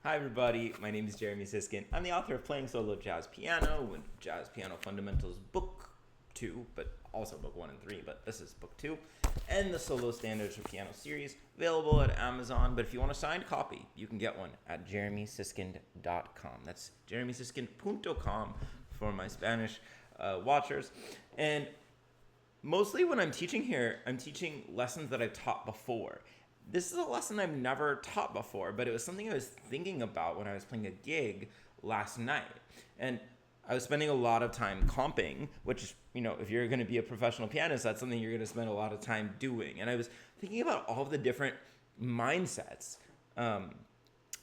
Hi everybody, my name is Jeremy Siskind. I'm the author of Playing Solo Jazz Piano and Jazz Piano Fundamentals Book 2, but also Book 1 and 3, but this is Book 2, and the Solo Standards for Piano series, available at Amazon, but if you want a signed copy, you can get one at jeremysiskind.com. That's jeremysiskind.com for my Spanish watchers. And mostly when I'm teaching here, I'm teaching lessons that I've taught before. This is a lesson I've never taught before, but it was something I was thinking about when I was playing a gig last night. And I was spending a lot of time comping, which, if you're going to be a professional pianist, that's something you're going to spend a lot of time doing. And I was thinking about all of the different mindsets that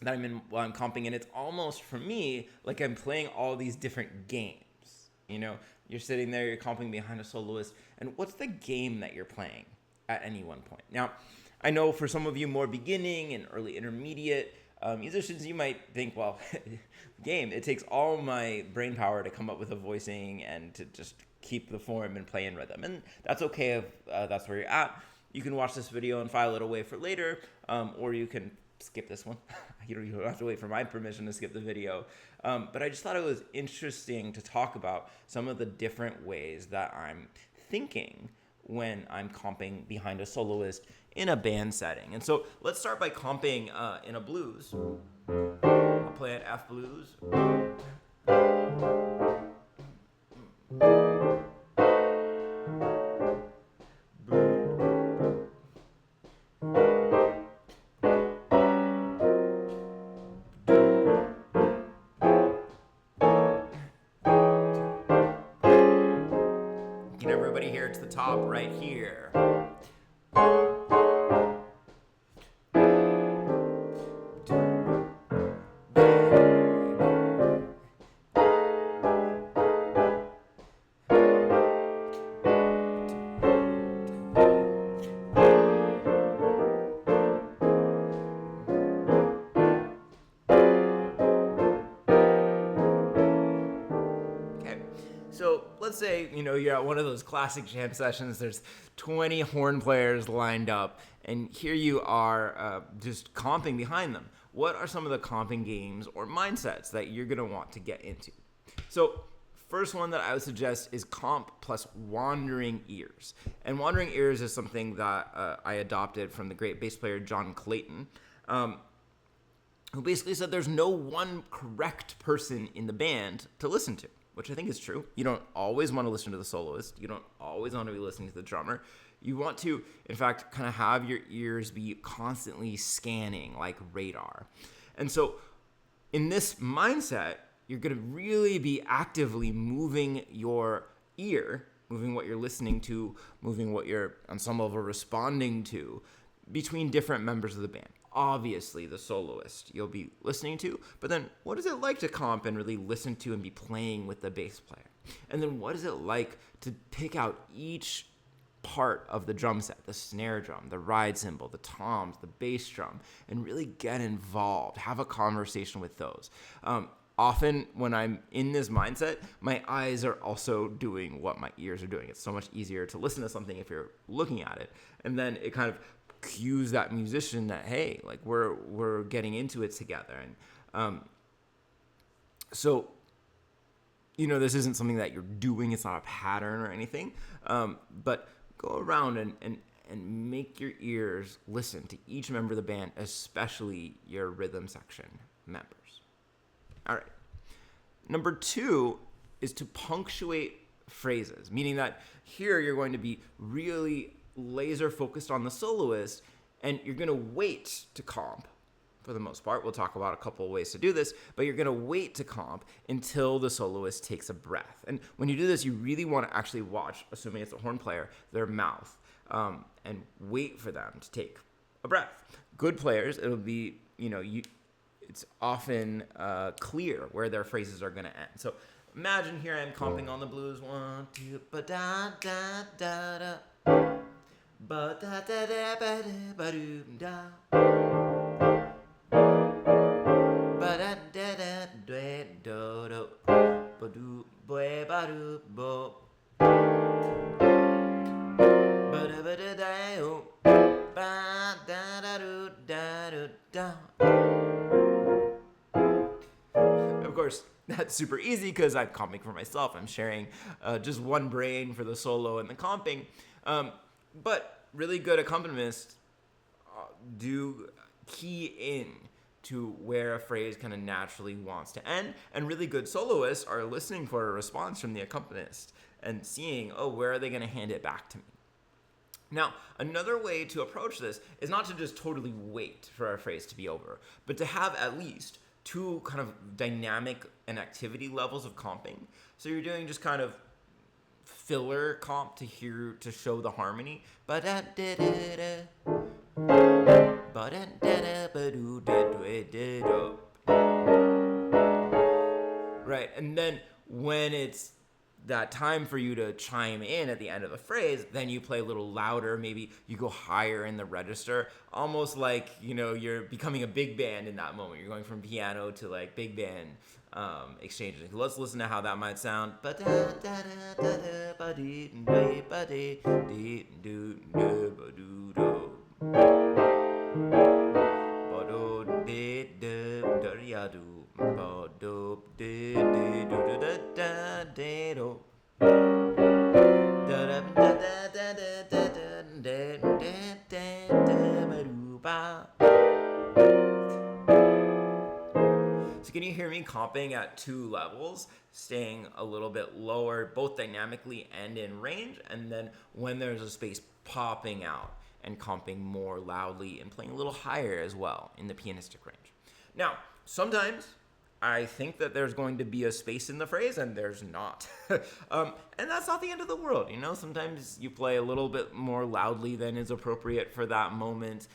I'm in while I'm comping. And it's almost, for me, like I'm playing all these different games. You're sitting there, you're comping behind a soloist. And what's the game that you're playing at any one point? Now, I know for some of you more beginning and early intermediate musicians, you might think, well, game, it takes all my brain power to come up with a voicing and to just keep the form and play in rhythm. And that's okay if that's where you're at. You can watch this video and file it away for later, or you can skip this one. You don't have to wait for my permission to skip the video. But I just thought it was interesting to talk about some of the different ways that I'm thinking when I'm comping behind a soloist in a band setting. And so let's start by comping in a blues. I'll play an F blues. Can everybody hear it to the top right here? So let's say, you're at one of those classic jam sessions, there's 20 horn players lined up, and here you are just comping behind them. What are some of the comping games or mindsets that you're going to want to get into? So first one that I would suggest is comp plus wandering ears. And wandering ears is something that I adopted from the great bass player John Clayton, who basically said there's no one correct person in the band to listen to, which I think is true. You don't always want to listen to the soloist. You don't always want to be listening to the drummer. You want to, in fact, kind of have your ears be constantly scanning like radar. And so in this mindset, you're going to really be actively moving your ear, moving what you're listening to, moving what you're on some level responding to between different members of the band. Obviously, the soloist you'll be listening to, but then what is it like to comp and really listen to and be playing with the bass player? And then what is it like to pick out each part of the drum set, the snare drum, the ride cymbal, the toms, the bass drum, and really get involved, have a conversation with those. Often when I'm in this mindset, my eyes are also doing what my ears are doing. It's so much easier to listen to something if you're looking at it. And then it kind of cues that musician that, hey, like we're getting into it together. And so this isn't something that you're doing, it's not a pattern or anything, but go around and make your ears listen to each member of the band, especially your rhythm section members. All right. Number 2 is to punctuate phrases, meaning that here you're going to be really laser focused on the soloist, and you're going to wait to comp. For the most part, we'll talk about a couple of ways to do this, but you're going to wait to comp until the soloist takes a breath. And when you do this, you really want to actually watch, assuming it's a horn player, their mouth, and wait for them to take a breath. Good players, it'll be, it's often clear where their phrases are going to end. So imagine here I'm comping on the blues. 1, 2, ba-da-da-da-da. Ba-da-da-da-ba-da-ba-doo-da. Ba-da-da-da-da-do-do. Ba-doo-ba-ba-doo-bo. Ba-da-ba-da-da-o. Ba-da-da-doo-da-doo-da. That's super easy because I'm comping for myself. I'm sharing just one brain for the solo and the comping. But really good accompanists do key in to where a phrase kind of naturally wants to end. And really good soloists are listening for a response from the accompanist and seeing, oh, where are they going to hand it back to me? Now, another way to approach this is not to just totally wait for a phrase to be over, but to have at least two kind of dynamic and activity levels of comping. So you're doing just kind of filler comp to show the harmony. Right, and then when it's that time for you to chime in at the end of the phrase, then you play a little louder, maybe you go higher in the register, almost like, you're becoming a big band in that moment. You're going from piano to like big band exchanges. Let's listen to how that might sound. So can you hear me comping at two levels, staying a little bit lower, both dynamically and in range, and then when there's a space, popping out and comping more loudly and playing a little higher as well in the pianistic range. Now, sometimes I think that there's going to be a space in the phrase and there's not. And that's not the end of the world. Sometimes you play a little bit more loudly than is appropriate for that moment.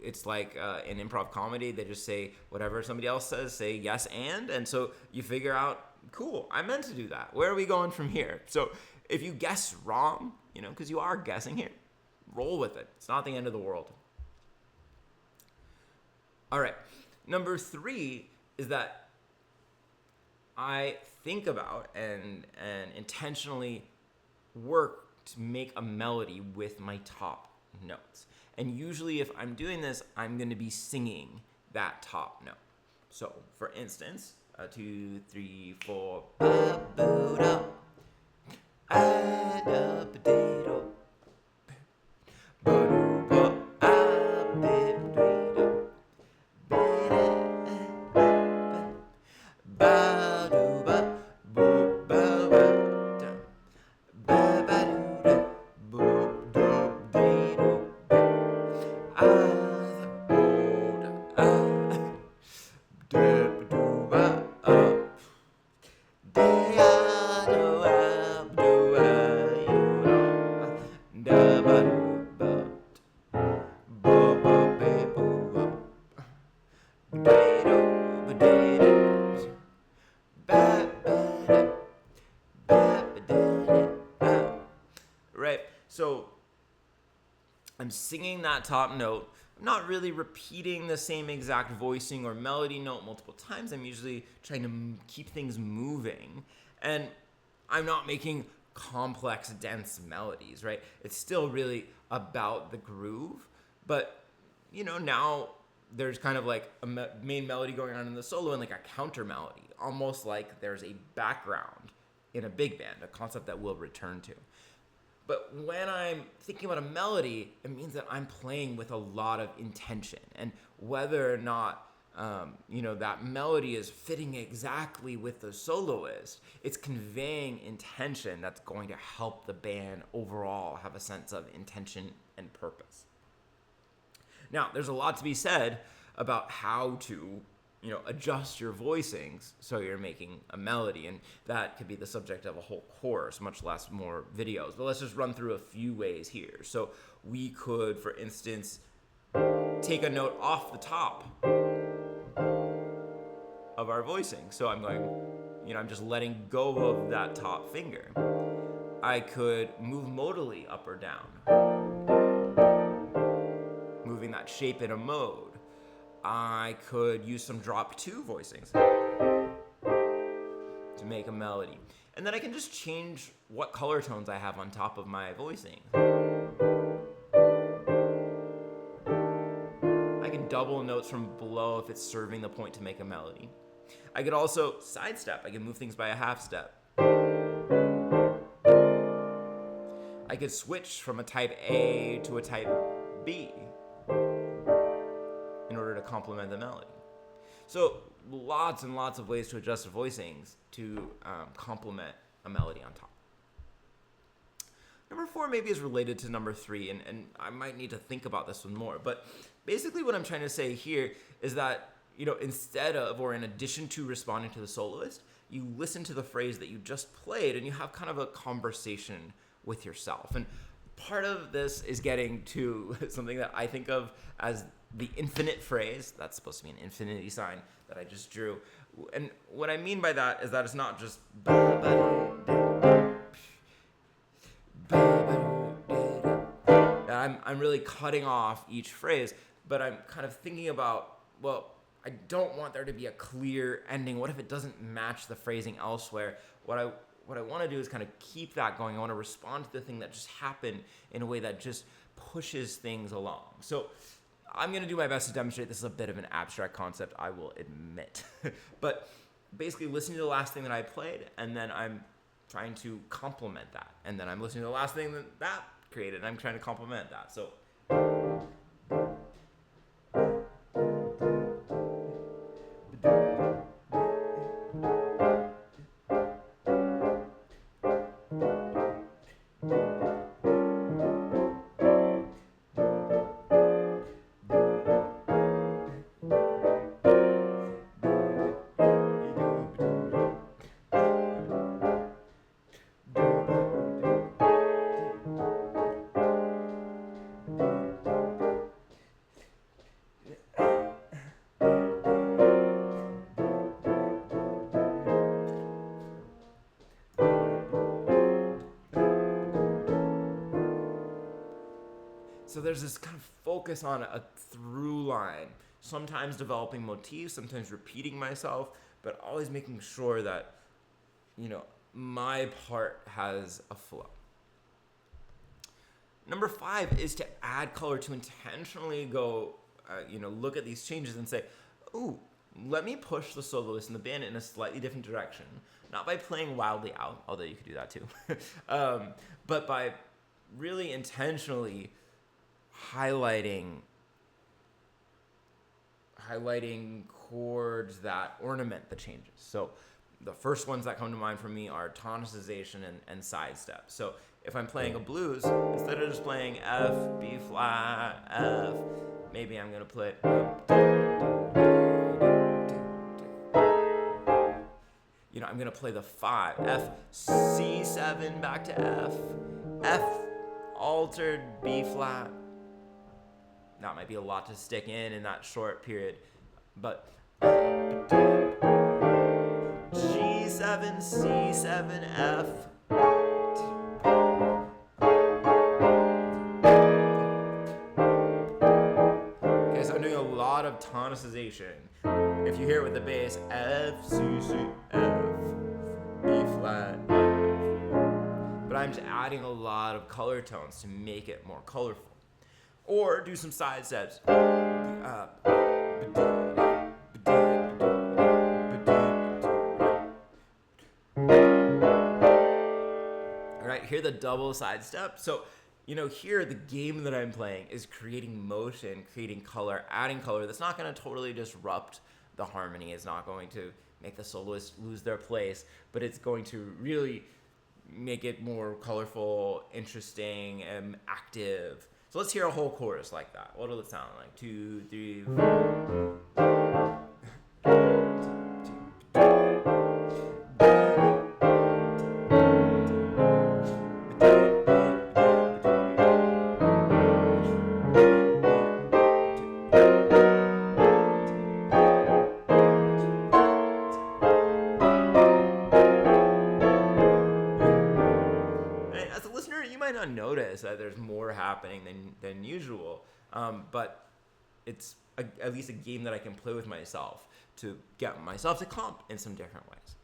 It's like in improv comedy, they just say whatever somebody else says, say yes and so you figure out, cool, I meant to do that. Where are we going from here? So if you guess wrong, because you are guessing here, roll with it. It's not the end of the world. All right, number 3 is that I think about and intentionally work to make a melody with my top notes. And usually if I'm doing this, I'm going to be singing that top note. So, for instance, 2, 3, 4, ba-bo-da, ah-da-ba-dee-do, ba-do-ba, ah-bip-dee-do, ba-da-ah-ba, ba-do-ba, bo-ba-ba-da, ba-ba-do-da, bo-do-dee-do, Right, so I'm singing that top note. I'm not really repeating the same exact voicing or melody note multiple times. I'm usually trying to keep things moving. And I'm not making complex, dense melodies, right? It's still really about the groove. But, now there's kind of like a main melody going on in the solo and like a counter melody, almost like there's a background in a big band, a concept that we'll return to. But when I'm thinking about a melody, it means that I'm playing with a lot of intention. And whether or not, that melody is fitting exactly with the soloist, it's conveying intention that's going to help the band overall have a sense of intention and purpose. Now, there's a lot to be said about how to adjust your voicings so you're making a melody, and that could be the subject of a whole course, much less more videos. But let's just run through a few ways here. So we could, for instance, take a note off the top of our voicing. So I'm going, I'm just letting go of that top finger. I could move modally up or down, moving that shape in a mode. I could use some drop 2 voicings to make a melody. And then I can just change what color tones I have on top of my voicing. I can double notes from below if it's serving the point to make a melody. I could also sidestep. I can move things by a half step. I could switch from a type A to a type B in order to complement the melody. So lots and lots of ways to adjust the voicings to complement a melody on top. Number 4 maybe is related to number 3, and I might need to think about this one more. But basically what I'm trying to say here is that, instead of or in addition to responding to the soloist, you listen to the phrase that you just played and you have kind of a conversation with yourself. And part of this is getting to something that I think of as the infinite phrase. That's supposed to be an infinity sign that I just drew. And what I mean by that is that it's not just I'm really cutting off each phrase, but I'm kind of thinking about, well, I don't want there to be a clear ending. What if it doesn't match the phrasing elsewhere? What I want to do is kind of keep that going. I want to respond to the thing that just happened in a way that just pushes things along. So I'm going to do my best to demonstrate. This is a bit of an abstract concept, I will admit. But basically listening to the last thing that I played, and then I'm trying to complement that. And then I'm listening to the last thing that created, and I'm trying to complement that. So So there's this kind of focus on a through line, sometimes developing motifs, sometimes repeating myself, but always making sure that, my part has a flow. Number 5 is to add color, to intentionally go, look at these changes and say, ooh, let me push the soloist and the band in a slightly different direction. Not by playing wildly out, although you could do that too, but by really intentionally highlighting chords that ornament the changes. So the first ones that come to mind for me are tonicization and sidestep. So if I'm playing a blues, instead of just playing F, B flat, F, maybe I'm going to play I'm going to play the 5, F, C7 back to F, F altered B flat. That might be a lot to stick in that short period, but G7, C7, F. Okay, so I'm doing a lot of tonicization. If you hear it with the bass, F, C, C, F, B flat, F. But I'm just adding a lot of color tones to make it more colorful. Or do some side steps. All right, hear the double side step. So, here the game that I'm playing is creating motion, creating color, adding color. That's not going to totally disrupt the harmony. It's not going to make the soloist lose their place, but it's going to really make it more colorful, interesting, and active. So let's hear a whole chorus like that. What will it sound like? 2, 3, 4. As a listener, you might not notice that there's more happening than usual, but it's at least a game that I can play with myself to get myself to comp in some different ways.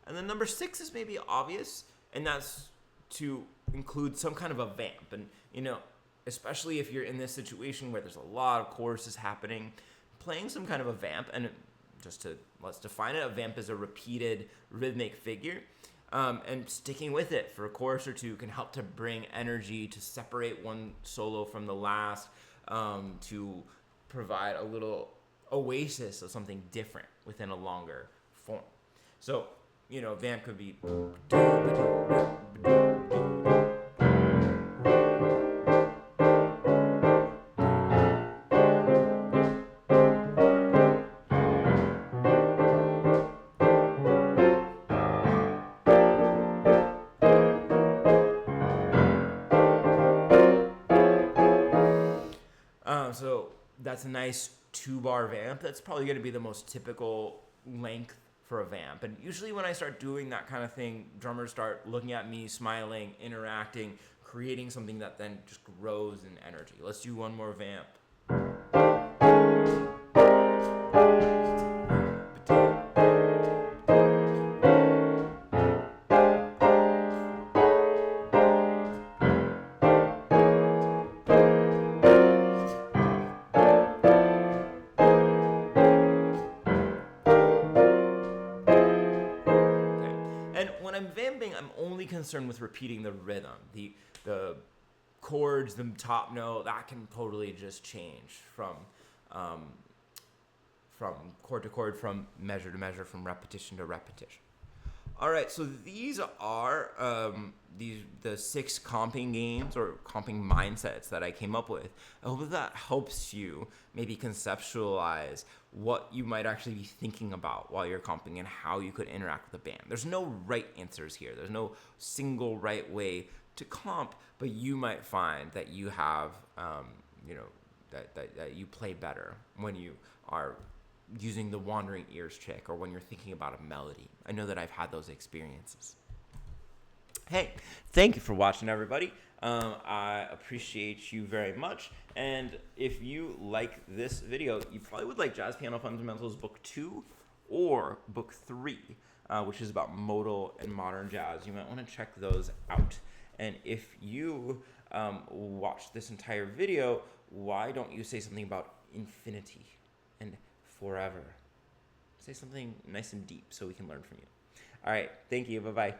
And then number 6 is maybe obvious, and that's to include some kind of a vamp. And especially if you're in this situation where there's a lot of choruses happening, playing some kind of a vamp, and let's define it, a vamp is a repeated rhythmic figure, and sticking with it for a chorus or two can help to bring energy, to separate one solo from the last, to provide a little oasis of something different within a longer form. So, vamp could be. So that's a nice 2-bar vamp. That's probably going to be the most typical length for a vamp. And usually when I start doing that kind of thing, drummers start looking at me, smiling, interacting, creating something that then just grows in energy. Let's do one more vamp. I'm vamping, I'm only concerned with repeating the rhythm. The chords, the top note, that can totally just change from chord to chord, from measure to measure, from repetition to repetition. All right, so these are the 6 comping games or comping mindsets that I came up with. I hope that helps you maybe conceptualize what you might actually be thinking about while you're comping and how you could interact with the band. There's no right answers here. There's no single right way to comp, but you might find that you have, that you play better when you are using the wandering ears trick or when you're thinking about a melody. I know that I've had those experiences. Hey, thank you for watching, everybody. I appreciate you very much. And if you like this video, you probably would like Jazz Piano Fundamentals Book 2 or Book 3, which is about modal and modern jazz. You might want to check those out. And if you watched this entire video, why don't you say something about infinity and forever? Say something nice and deep so we can learn from you. All right, thank you. Bye-bye.